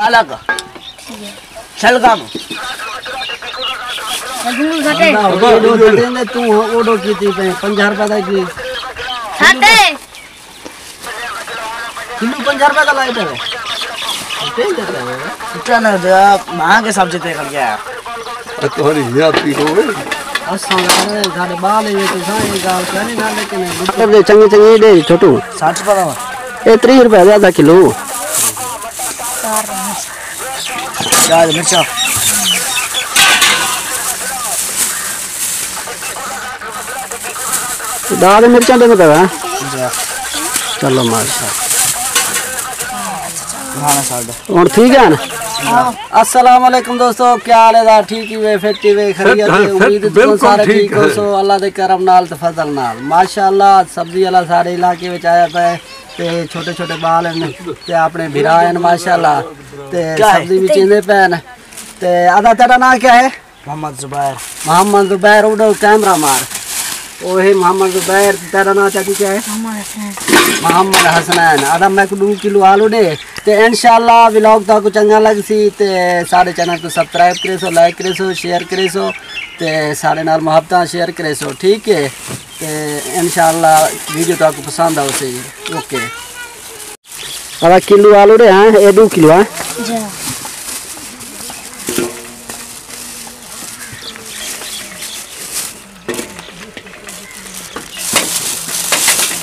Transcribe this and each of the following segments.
अलग छलगाम तू ओडो की थी 50 रुपए की छाते किलो 50 रुपए का लाइट है इतना मां के सब्जी तय कर गया तुम्हारी यात्री हो साढ़े बाल ये तो सारी गाल कहने ना लेकिन चंगी चंगी दे छोटू 60 रुपए का ये 30 रुपए आधा किलो प्याज मिर्चा दाल मिर्चा देने पे चलो माशा और ठीक है ना। अस्सलाम वालेकुम दोस्तों, क्या हाल है? ठीक ही वे फिट वे खैरियत है, उम्मीद है तुम सारे ठीक हो सो अल्लाह दे करम नाल ते फजल नाल माशाअल्लाह। सब्जी वाला सारे इलाके में आया पे ते छोटे छोटे बाल हैं ते अपने भिरा हैं माशाअल्लाह ते सब्जी भी चींदे पैन ते आधा तेरा नाम क्या है? मोहम्मद जुबैर। मोहम्मद जुबैर उड़ो कैमरा मार ओहे मोहम्मद जुबैर। तेरा नाम चाची क्या है? मोहम्मद हसनैन। आधा मैं 2 किलो आलू दे ते इंशाल्लाह व्लॉग तो चंगा लग सी ते सारे चैनल को सब्सक्राइब करे सो, लाइक करे सो, शेयर करे सो ते सारे नाल मोहब्बत शेयर करे सो, ठीक है? ते इंशाल्लाह वीडियो तो पसंद आओ सही। ओके आधा किलो आलू दे हैं ये 2 किलो है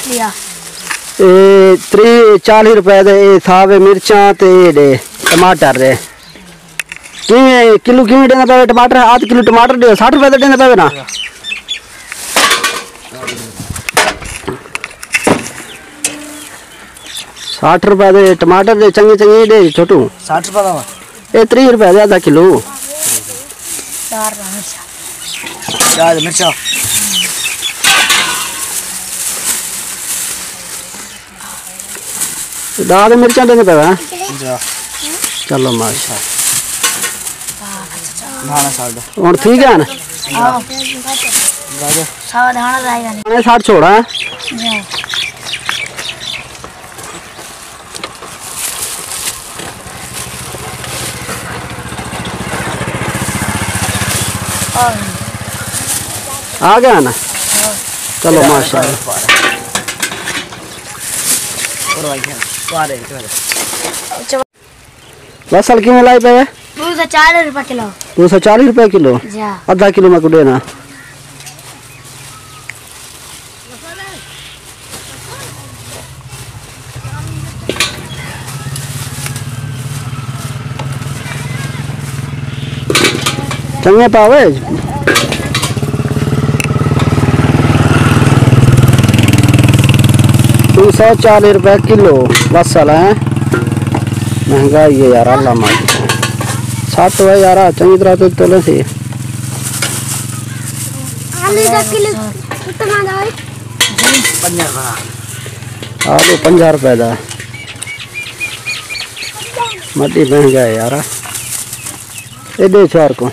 लिया 40 रुपए दे सावे मिर्चा ते दे टमाटर दे किलो किवें देना पे टमाटर? आध किलो टमाटर दे 60 रुपए देना पे ना। साठ रुपए दे टमाटर दे चंगे चंगे दे छोटू 60 रुपए का ये 30 रुपए दे आधा किलो प्याज मिर्चा दाल मिर्चा देने पे चलो माशा और ठीक है ना। सावधान रहेगा 60 छोड़ा है आ गया ना। चलो माशाल्लाह बस हल्की में लाई पे 240 रुपए किलो 240 रुपए किलो आधा किलो में को देना। चंगे पावे 240 रुपए किलो बस है महंगाई है यार अल्लाह मार 60 है यार चंगी तरह तो तोले से आलू 50 रुपए का मड्डी महंगा है यार ये दे 4 को